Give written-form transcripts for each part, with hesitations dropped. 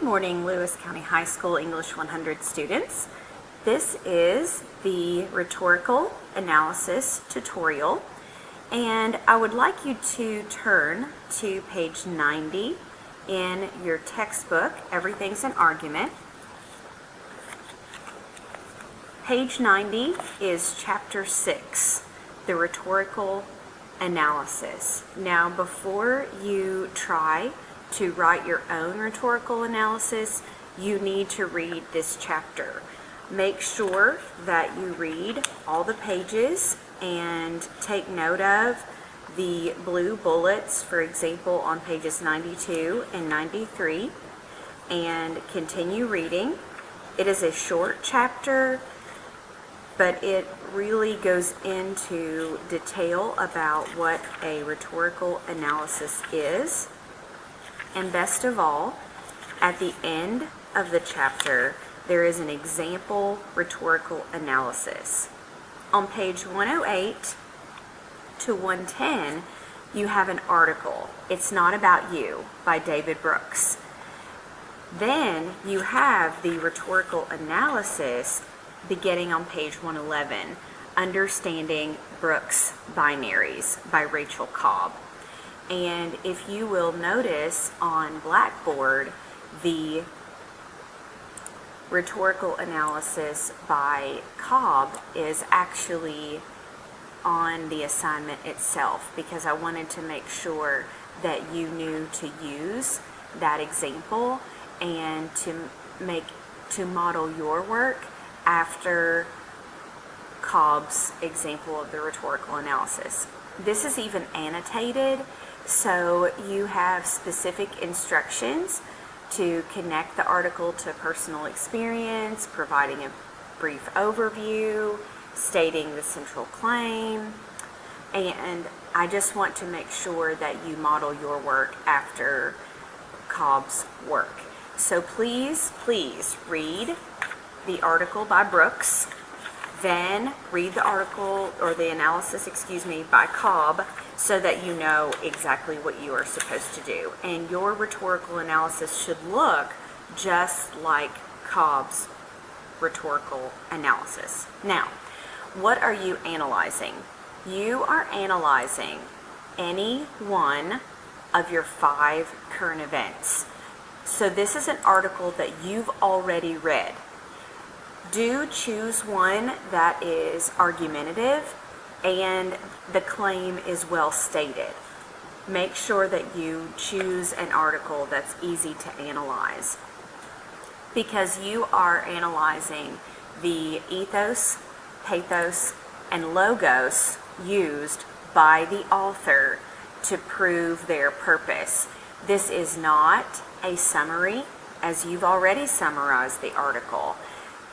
morning, Lewis County High School English 100 students. This is the rhetorical analysis tutorial, and I would like you to turn to page 90 in your textbook, Everything's an Argument. Page 90 is chapter 6, the rhetorical analysis. Now, before you try to write your own rhetorical analysis, you need to read this chapter. Make sure that you read all the pages and take note of the blue bullets, for example, on pages 92 and 93, and continue reading. It is a short chapter, but it really goes into detail about what a rhetorical analysis is. And best of all, at the end of the chapter, there is an example rhetorical analysis. On page 108 to 110, you have an article, "It's Not About You" by David Brooks. Then you have the rhetorical analysis beginning on page 111, "Understanding Brooks Binaries" by Rachel Cobb. And if you will notice on Blackboard, the rhetorical analysis by Cobb is actually on the assignment itself, because I wanted to make sure that you knew to use that example and to model your work after Cobb's example of the rhetorical analysis. This is even annotated, so you have specific instructions to connect the article to personal experience, providing a brief overview, stating the central claim, and I just want to make sure that you model your work after Cobb's work. So please read the article by Brooks, then read the article, or the analysis, by Cobb, so that you know exactly what you are supposed to do. And your rhetorical analysis should look just like Cobb's rhetorical analysis. Now, what are you analyzing? You are analyzing any one of your 5 current events. So this is an article that you've already read. Do choose one that is argumentative and the claim is well stated. Make sure that you choose an article that's easy to analyze, because you are analyzing the ethos, pathos, and logos used by the author to prove their purpose. This is not a summary, as you've already summarized the article.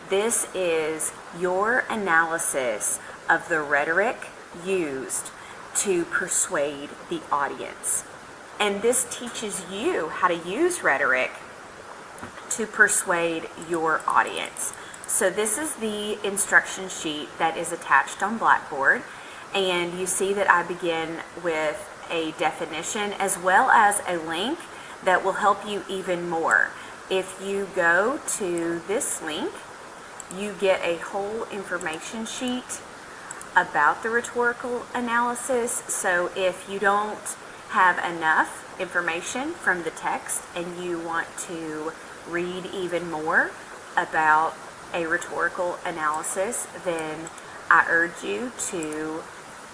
This is your analysis of the rhetoric used to persuade the audience. And this teaches you how to use rhetoric to persuade your audience. So this is the instruction sheet that is attached on Blackboard, and you see that I begin with a definition as well as a link that will help you even more. If you go to this link, you get a whole information sheet about the rhetorical analysis. So if you don't have enough information from the text and you want to read even more about a rhetorical analysis, then I urge you to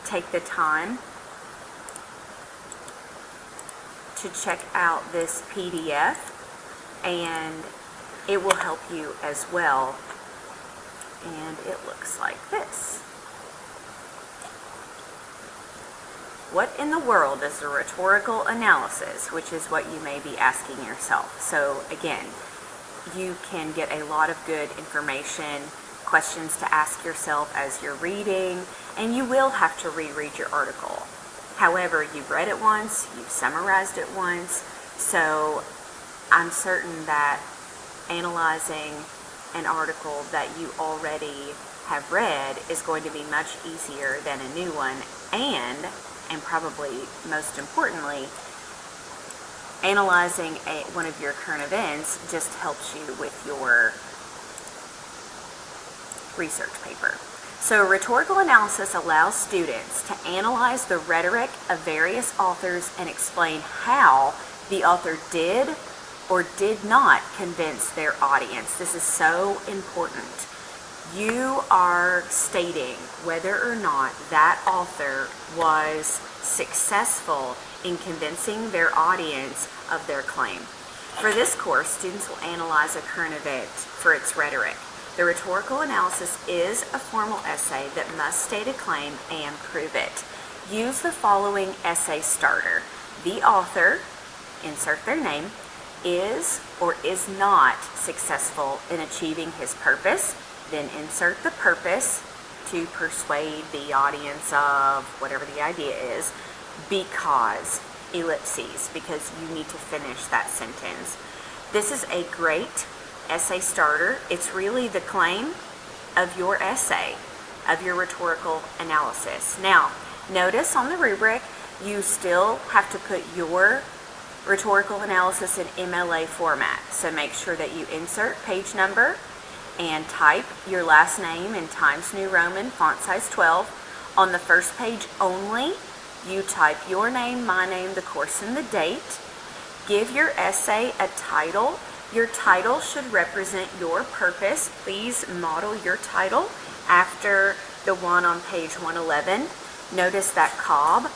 take the time to check out this PDF, and it will help you as well. And it looks like this. What in the world is a rhetorical analysis? Which is what you may be asking yourself. So again, you can get a lot of good information, questions to ask yourself as you're reading, and you will have to reread your article. However, you've read it once, you've summarized it once, so I'm certain that analyzing an article that you already have read is going to be much easier than a new one, and probably most importantly, analyzing one of your current events just helps you with your research paper. So rhetorical analysis allows students to analyze the rhetoric of various authors and explain how the author did or did not convince their audience. This is so important. You are stating whether or not that author was successful in convincing their audience of their claim. For this course, students will analyze a current event for its rhetoric. The rhetorical analysis is a formal essay that must state a claim and prove it. Use the following essay starter. The author, insert their name, is or is not successful in achieving his purpose. Then insert the purpose to persuade the audience of whatever the idea is, because, ellipses, because you need to finish that sentence. This is a great essay starter. It's really the claim of your essay, of your rhetorical analysis. Now, notice on the rubric, you still have to put your rhetorical analysis in MLA format. So make sure that you insert page number and type your last name in Times New Roman, font size 12. On the first page only, you type your name, my name, the course, and the date. Give your essay a title. Your title should represent your purpose. Please model your title after the one on page 111. Notice that Cobb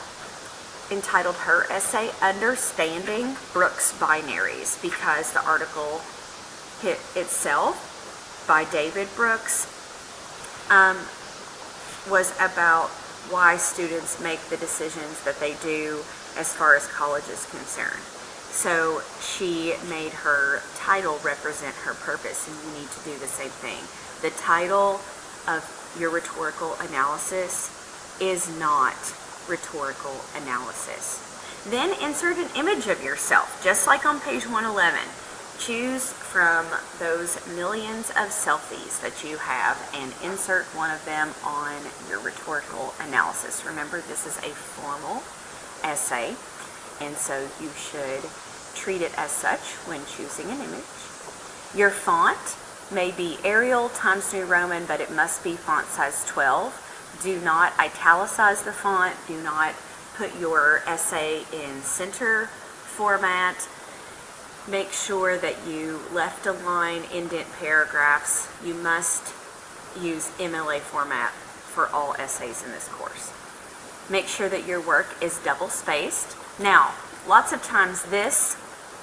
entitled her essay Understanding Brooks Binaries, because the article itself by David Brooks was about why students make the decisions that they do as far as college is concerned. So she made her title represent her purpose, and you need to do the same thing. The title of your rhetorical analysis is not rhetorical analysis. Then insert an image of yourself, just like on page 111. Choose from those millions of selfies that you have and insert one of them on your rhetorical analysis. Remember, this is a formal essay, and so you should treat it as such when choosing an image. Your font may be Arial, Times New Roman, but it must be font size 12. Do not italicize the font. Do not put your essay in center format. Make sure that you left align, indent paragraphs. You must use MLA format for all essays in this course. Make sure that your work is double spaced. Now, lots of times this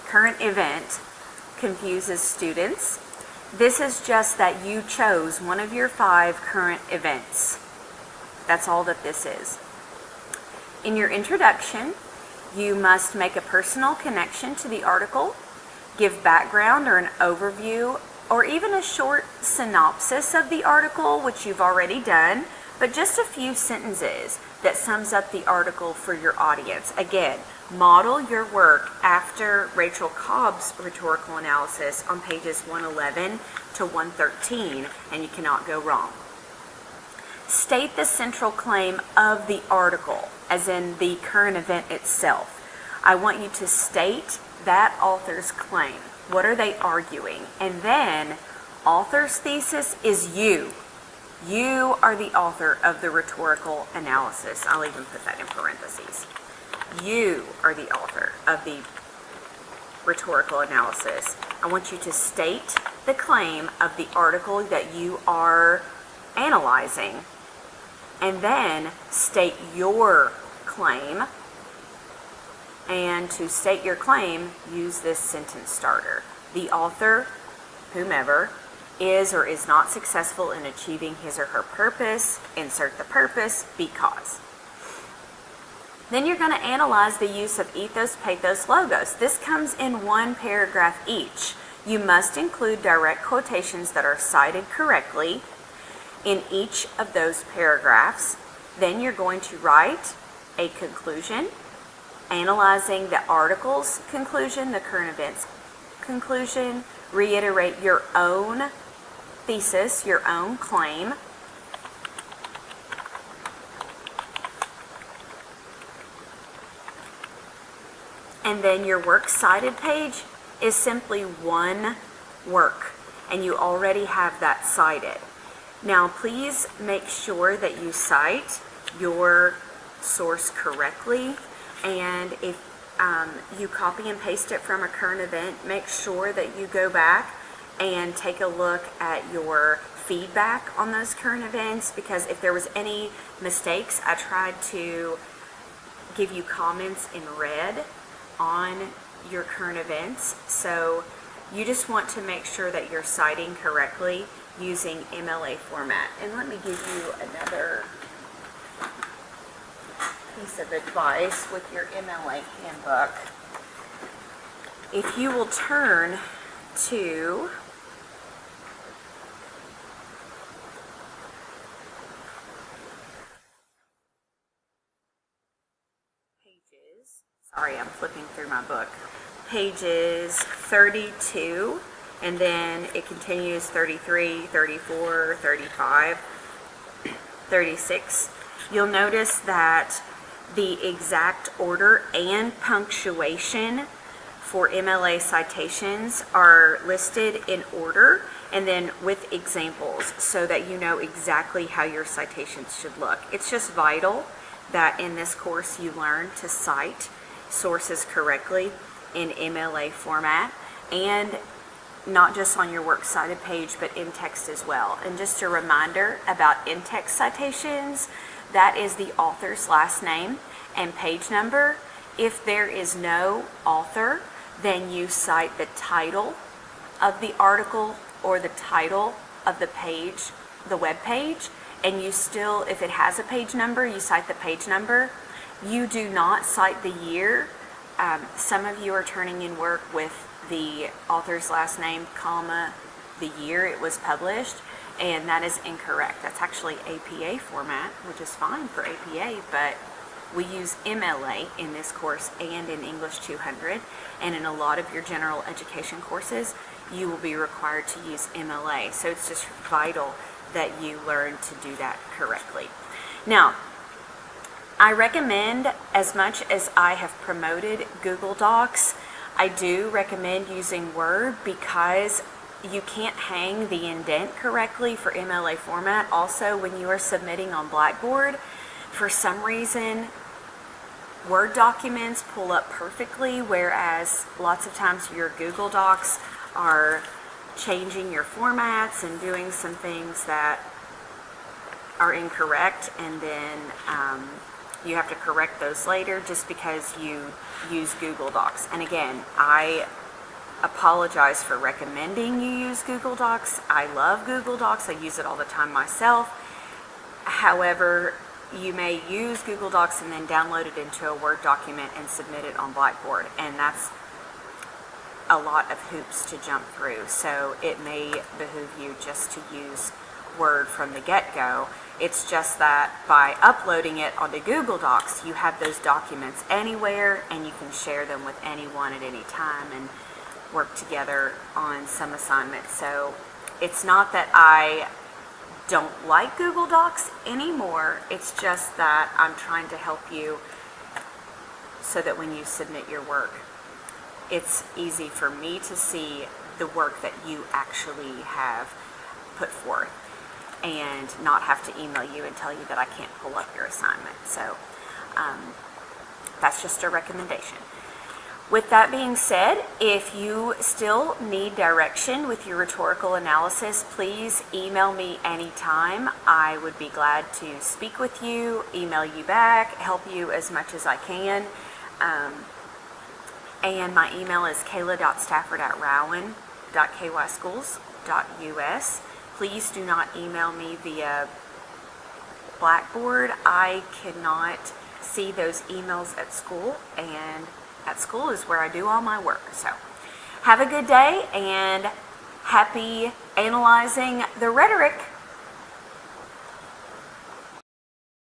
current event confuses students. This is just that you chose one of your 5 current events. That's all that this is. In your introduction, you must make a personal connection to the article, give background or an overview, or even a short synopsis of the article, which you've already done, but just a few sentences that sums up the article for your audience. Again, model your work after Rachel Cobb's rhetorical analysis on pages 111 to 113, and you cannot go wrong. State the central claim of the article, as in the current event itself. I want you to state that author's claim. What are they arguing? And then, author's thesis is you. You are the author of the rhetorical analysis. I'll even put that in parentheses. You are the author of the rhetorical analysis. I want you to state the claim of the article that you are analyzing, and then state your claim. And to state your claim, use this sentence starter. The author, whomever, is or is not successful in achieving his or her purpose. Insert the purpose, because. Then you're going to analyze the use of ethos, pathos, logos. This comes in 1 paragraph each. You must include direct quotations that are cited correctly in each of those paragraphs. Then you're going to write a conclusion, analyzing the article's conclusion, the current events conclusion, reiterate your own thesis, your own claim, And then your works cited page is simply one work, and you already have that cited. Now, please make sure that you cite your source correctly, and if you copy and paste it from a current event, make sure that you go back and take a look at your feedback on those current events, because if there was any mistakes, I tried to give you comments in red on your current events. So you just want to make sure that you're citing correctly using MLA format. And let me give you another piece of advice with your MLA handbook. If you will turn to pages, sorry, I'm flipping through my book, pages 32, and then it continues 33, 34, 35, 36. You'll notice that the exact order and punctuation for MLA citations are listed in order and then with examples, so that you know exactly how your citations should look. It's just vital that in this course you learn to cite sources correctly in MLA format, and not just on your works cited page, but in text as well. And just a reminder about in-text citations, that is the author's last name and page number. If there is no author, then you cite the title of the article or the title of the page, the web page, and you still, if it has a page number, you cite the page number. You do not cite the year. Some of you are turning in work with the author's last name, comma, the year it was published, and that is incorrect. That's actually APA format, which is fine for APA, but we use MLA in this course and in English 200, and in a lot of your general education courses, you will be required to use MLA. So it's just vital that you learn to do that correctly. Now, I recommend, as much as I have promoted Google Docs, I do recommend using Word, because you can't hang the indent correctly for MLA format. Also, when you are submitting on Blackboard, for some reason, Word documents pull up perfectly, whereas lots of times your Google Docs are changing your formats and doing some things that are incorrect, and then you have to correct those later just because you use Google Docs. And again, I apologize for recommending you use Google Docs. I love Google Docs. I use it all the time myself. However, you may use Google Docs and then download it into a Word document and submit it on Blackboard, and that's a lot of hoops to jump through. So it may behoove you just to use Word from the get-go. It's just that by uploading it onto Google Docs, you have those documents anywhere, and you can share them with anyone at any time and work together on some assignments. So it's not that I don't like Google Docs anymore, it's just that I'm trying to help you so that when you submit your work, it's easy for me to see the work that you actually have put forth, and not have to email you and tell you that I can't pull up your assignment. So that's just a recommendation. With that being said, if you still need direction with your rhetorical analysis, please email me anytime. I would be glad to speak with you, email you back, help you as much as I can. And my email is kayla.stafford@rowan.kyschools.us. Please do not email me via Blackboard. I cannot see those emails at school, and at school is where I do all my work. So have a good day, and happy analyzing the rhetoric.